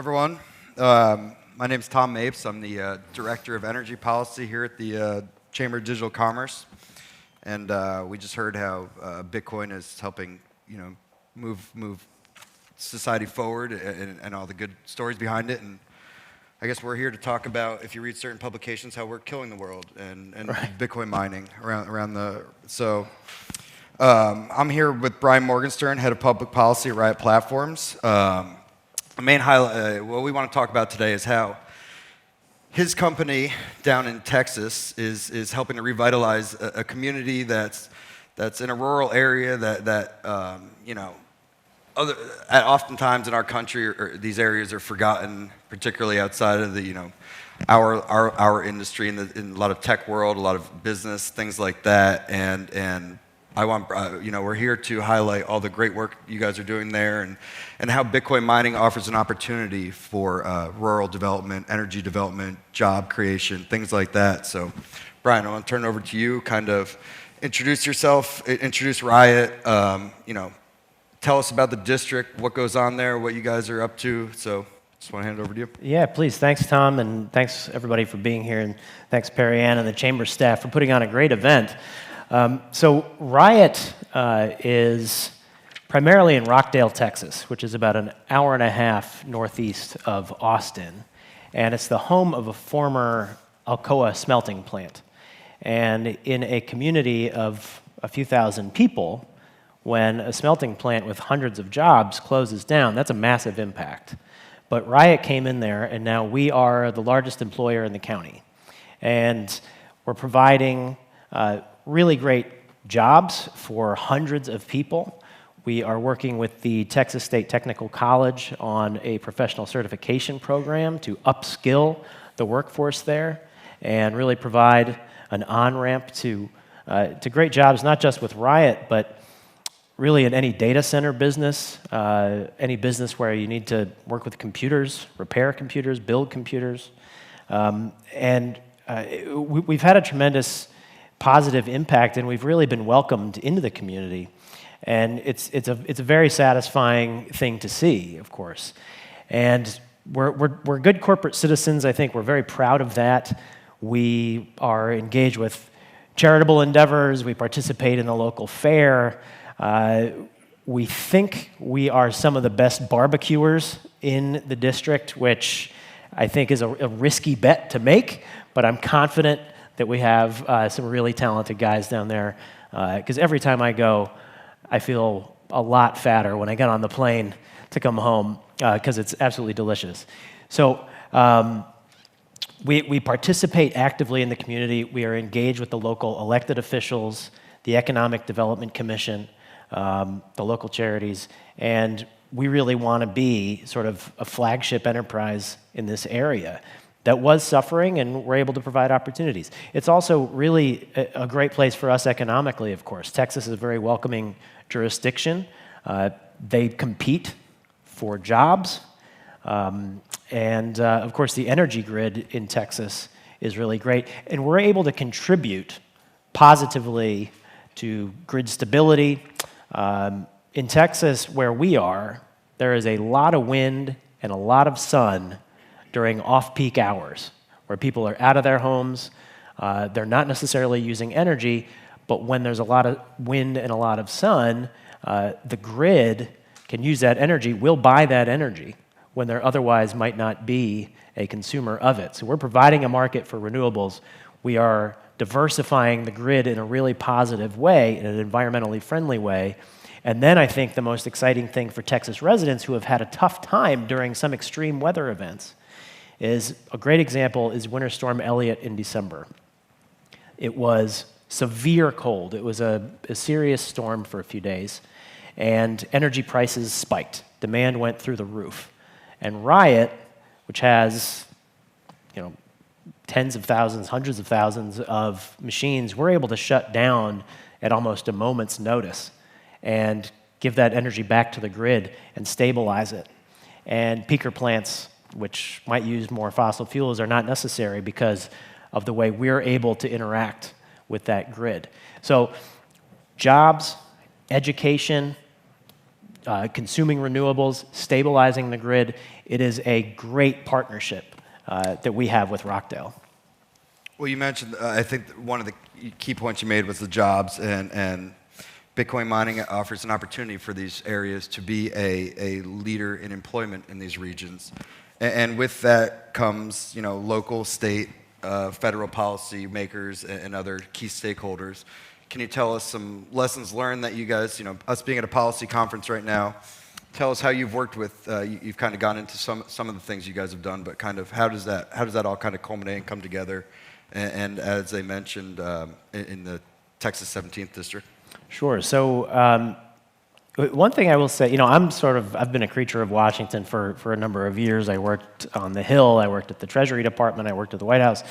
everyone. My name's Tom Mapes. I'm the Director of Energy Policy here at the Chamber of Digital Commerce. And we just heard how Bitcoin is helping, move society forward and all the good stories behind it. And I guess we're here to talk about, if you read certain publications, how we're killing the world and Right. Bitcoin mining around the. So I'm here with Brian Morgenstern, Head of Public Policy at Riot Platforms. The main highlight, what we want to talk about today is how his company down in Texas is helping to revitalize a community that's in a rural area that oftentimes in our country these areas are forgotten, particularly outside of the our industry in a lot of tech world, a lot of business, things like that, and I want we're here to highlight all the great work you guys are doing there and how Bitcoin mining offers an opportunity for rural development, energy development, job creation, things like that. So, Brian, I want to turn it over to you. Kind of introduce yourself, introduce Riot. Tell us about the district, what goes on there, what you guys are up to. So, just want to hand it over to you. Yeah, please. Thanks, Tom, and thanks everybody for being here, and thanks Perry Ann and the Chamber staff for putting on a great event. So Riot is primarily in Rockdale, Texas, which is about an hour and a half northeast of Austin, and it's the home of a former Alcoa smelting plant. And in a community of a few thousand people, when a smelting plant with hundreds of jobs closes down, that's a massive impact. But Riot came in there, and now we are the largest employer in the county. And we're providing really great jobs for hundreds of people. We are working with the Texas State Technical College on a professional certification program to upskill the workforce there and really provide an on-ramp to great jobs, not just with Riot, but really in any data center business, any business where you need to work with computers, repair computers, build computers. We've had a tremendous positive impact, and we've really been welcomed into the community. And it's a very satisfying thing to see, of course. And we're good corporate citizens. I think we're very proud of that. We are engaged with charitable endeavors. We participate in the local fair. We think we are some of the best barbecuers in the district, which I think is a risky bet to make, but I'm confident that we have some really talented guys down there, because every time I go, I feel a lot fatter when I get on the plane to come home, because it's absolutely delicious. So we participate actively in the community. We are engaged with the local elected officials, the Economic Development Commission, the local charities, and we really want to be sort of a flagship enterprise in this area that was suffering, and we're able to provide opportunities. It's also really a great place for us economically, of course. Texas is a very welcoming jurisdiction. They compete for jobs. Of course, the energy grid in Texas is really great. And we're able to contribute positively to grid stability. In Texas, where we are, there is a lot of wind and a lot of sun during off-peak hours, where people are out of their homes. They're not necessarily using energy, but when there's a lot of wind and a lot of sun, the grid can use that energy, will buy that energy when there otherwise might not be a consumer of it. So we're providing a market for renewables. We are diversifying the grid in a really positive way, in an environmentally friendly way. And then I think the most exciting thing for Texas residents who have had a tough time during some extreme weather events is a great example is Winter Storm Eliott in December. It was severe cold. It was a serious storm for a few days, and energy prices spiked. Demand went through the roof. And Riot, which has tens of thousands, hundreds of thousands of machines, we're able to shut down at almost a moment's notice and give that energy back to the grid and stabilize it. And peaker plants, which might use more fossil fuels, are not necessary because of the way we're able to interact with that grid. So jobs, education, consuming renewables, stabilizing the grid. It is a great partnership that we have with Rockdale. Well, you mentioned, I think one of the key points you made was the jobs, and Bitcoin mining offers an opportunity for these areas to be a leader in employment in these regions. And with that comes, local, state, federal policy makers and other key stakeholders. Can you tell us some lessons learned that you guys, us being at a policy conference right now, tell us how you've worked with, you've kind of gone into some of the things you guys have done, but kind of how does that all kind of culminate and come together? And as they mentioned, in the Texas 17th District? Sure. So one thing I will say, I've been a creature of Washington for a number of years. I worked on the Hill, I worked at the Treasury Department, I worked at the White House.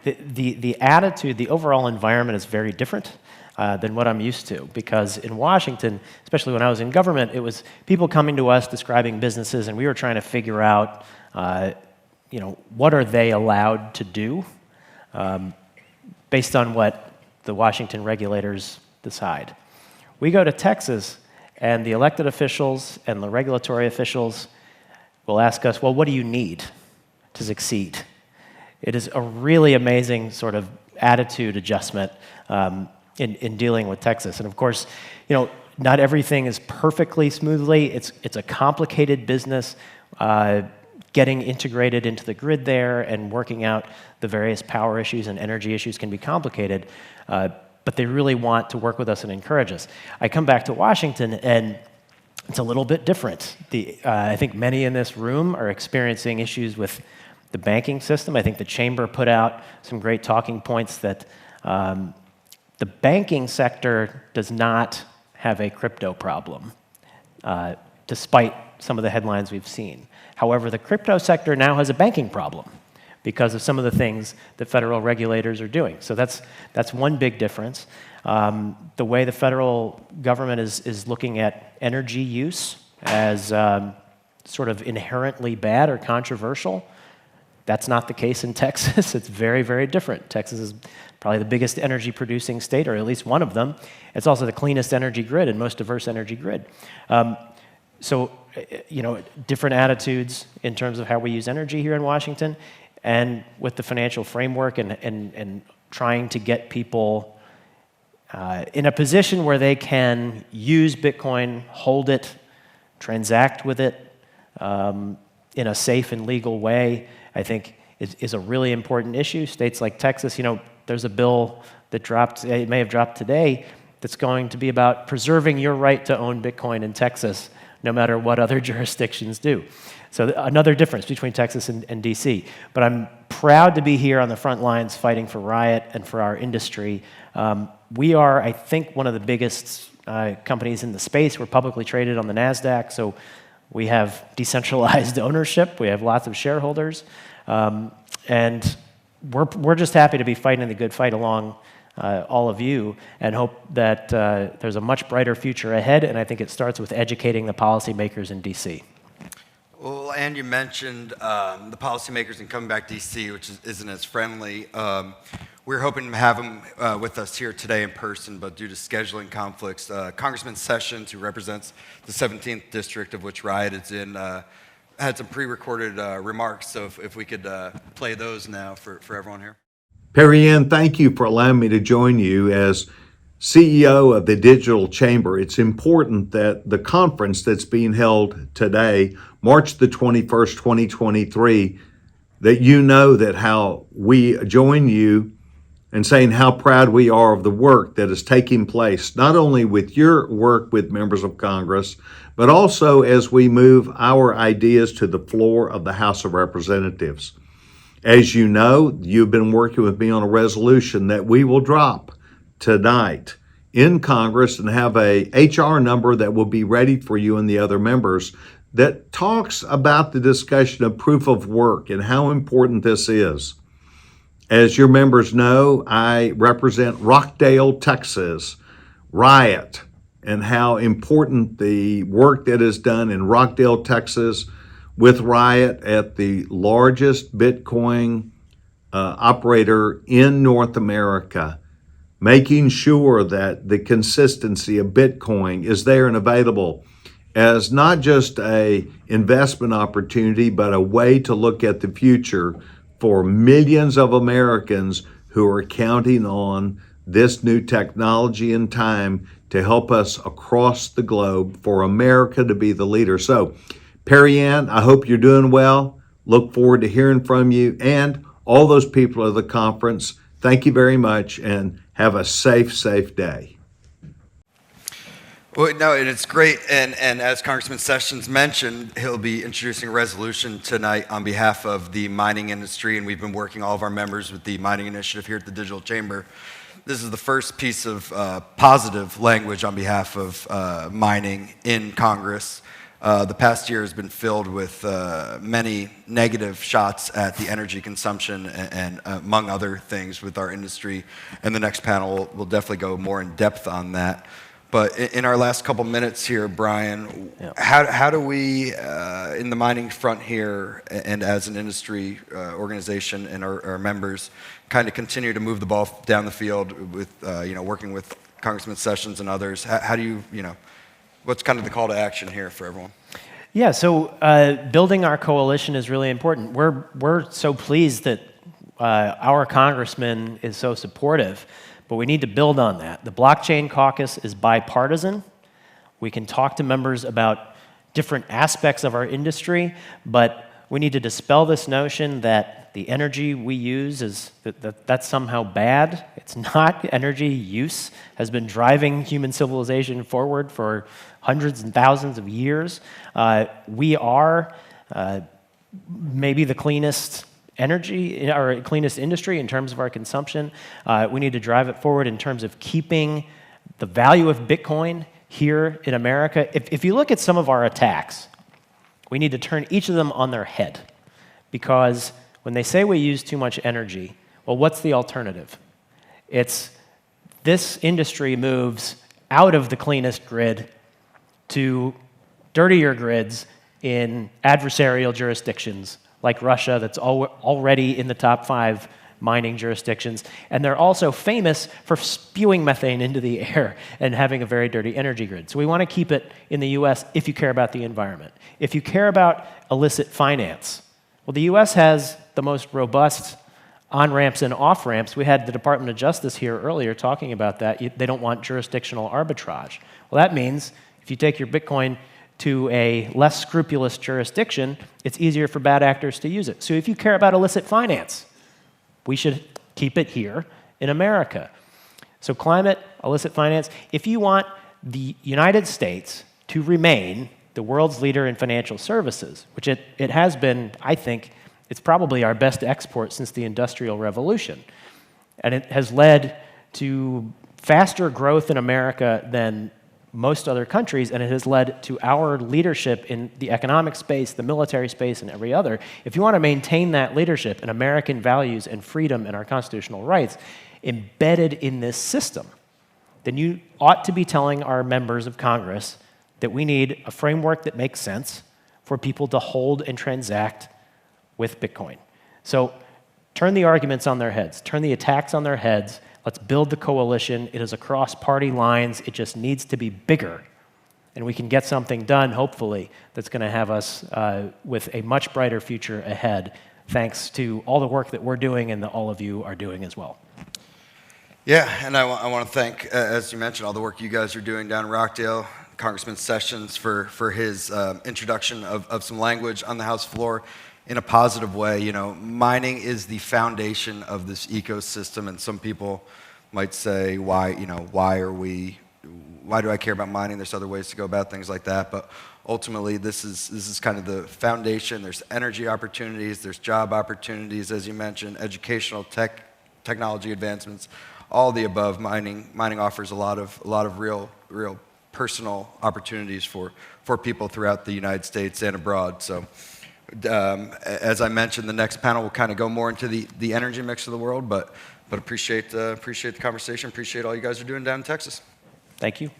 The attitude, the overall environment is very different than what I'm used to, because in Washington, especially when I was in government, it was people coming to us describing businesses, and we were trying to figure out, what are they allowed to do based on what the Washington regulators decide. We go to Texas, and the elected officials and the regulatory officials will ask us, well, what do you need to succeed? It is a really amazing sort of attitude adjustment in dealing with Texas. And of course, not everything is perfectly smoothly. It's a complicated business. Getting integrated into the grid there and working out the various power issues and energy issues can be complicated. But they really want to work with us and encourage us. I come back to Washington, and it's a little bit different. I think many in this room are experiencing issues with the banking system. I think the Chamber put out some great talking points that the banking sector does not have a crypto problem, despite some of the headlines we've seen. However, the crypto sector now has a banking problem because of some of the things that federal regulators are doing. So that's one big difference. The way the federal government is looking at energy use as sort of inherently bad or controversial, that's not the case in Texas. It's very, very different. Texas is probably the biggest energy producing state, or at least one of them. It's also the cleanest energy grid and most diverse energy grid. So, different attitudes in terms of how we use energy here in Washington, and with the financial framework and trying to get people in a position where they can use Bitcoin, hold it, transact with it in a safe and legal way, I think is a really important issue. States like Texas, there's a bill that dropped, it may have dropped today, that's going to be about preserving your right to own Bitcoin in Texas, no matter what other jurisdictions do. So another difference between Texas and DC. But I'm proud to be here on the front lines fighting for Riot and for our industry. We are, I think, one of the biggest companies in the space. We're publicly traded on the NASDAQ, so we have decentralized ownership. We have lots of shareholders. And we're just happy to be fighting the good fight along all of you, and hope that there's a much brighter future ahead, and I think it starts with educating the policymakers in DC. Well, and you mentioned the policymakers in coming back to DC, which isn't as friendly. We're hoping to have them with us here today in person, but due to scheduling conflicts, Congressman Sessions, who represents the 17th District, of which Riot is in, had some pre-recorded remarks, so if we could play those now for everyone here. Perry Ann, thank you for allowing me to join you as CEO of the Digital Chamber. It's important that the conference that's being held today, March the 21st, 2023, that you know that how we join you in saying how proud we are of the work that is taking place, not only with your work with members of Congress, but also as we move our ideas to the floor of the House of Representatives. As you know, you've been working with me on a resolution that we will drop tonight in Congress and have a HR number that will be ready for you and the other members that talks about the discussion of proof of work and how important this is. As your members know, I represent Rockdale, Texas, Riot, and how important the work that is done in Rockdale, Texas, with Riot at the largest Bitcoin operator in North America, making sure that the consistency of Bitcoin is there and available. as not just a investment opportunity, but a way to look at the future for millions of Americans who are counting on this new technology and time to help us across the globe for America to be the leader. So, Perry Ann, I hope you're doing well. Look forward to hearing from you and all those people at the conference. Thank you very much and have a safe day. Well, no, and it's great. And as Congressman Sessions mentioned, he'll be introducing a resolution tonight on behalf of the mining industry, and we've been working all of our members with the mining initiative here at the Digital Chamber. This is the first piece of positive language on behalf of mining in Congress. The past year has been filled with many negative shots at the energy consumption and among other things with our industry. And the next panel will definitely go more in depth on that. But in our last couple minutes here, Brian, how do we, in the mining front here, and as an industry organization and our members, kind of continue to move the ball down the field with, working with Congressman Sessions and others? How do you, what's kind of the call to action here for everyone? Yeah, so building our coalition is really important. We're so pleased that our congressman is so supportive. But we need to build on that. The Blockchain Caucus is bipartisan. We can talk to members about different aspects of our industry, but we need to dispel this notion that the energy we use is that's somehow bad. It's not. Energy use has been driving human civilization forward for hundreds and thousands of years. We are maybe the cleanest energy, or cleanest industry in terms of our consumption. We need to drive it forward in terms of keeping the value of Bitcoin here in America. If you look at some of our attacks, we need to turn each of them on their head. Because when they say we use too much energy, well, what's the alternative? It's this industry moves out of the cleanest grid to dirtier grids in adversarial jurisdictions like Russia, that's already in the top 5 mining jurisdictions. And they're also famous for spewing methane into the air and having a very dirty energy grid. So we want to keep it in the US if you care about the environment. If you care about illicit finance, well, the US has the most robust on-ramps and off-ramps. We had the Department of Justice here earlier talking about that. They don't want jurisdictional arbitrage. Well, that means if you take your Bitcoin to a less scrupulous jurisdiction, it's easier for bad actors to use it. So if you care about illicit finance, we should keep it here in America. So climate, illicit finance, if you want the United States to remain the world's leader in financial services, which it has been, I think, it's probably our best export since the Industrial Revolution. And it has led to faster growth in America than most other countries, and it has led to our leadership in the economic space, the military space, and every other. If you want to maintain that leadership and American values and freedom and our constitutional rights embedded in this system, then you ought to be telling our members of Congress that we need a framework that makes sense for people to hold and transact with Bitcoin. So turn the arguments on their heads, turn the attacks on their heads. Let's build the coalition. It is across party lines. It just needs to be bigger. And we can get something done, hopefully, that's going to have us with a much brighter future ahead, thanks to all the work that we're doing and that all of you are doing as well. Yeah, and I want to thank, as you mentioned, all the work you guys are doing down in Rockdale, Congressman Sessions for his introduction of some language on the House floor in a positive way. Mining is the foundation of this ecosystem, and some people might say, why do I care about mining? There's other ways to go about things like that, but ultimately this is kind of the foundation. There's energy opportunities, there's job opportunities, as you mentioned, educational technology advancements, all the above. Mining offers a lot of real personal opportunities for people throughout the United States and abroad. So as I mentioned, the next panel will kind of go more into the energy mix of the world, but appreciate the conversation, appreciate all you guys are doing down in Texas. Thank you.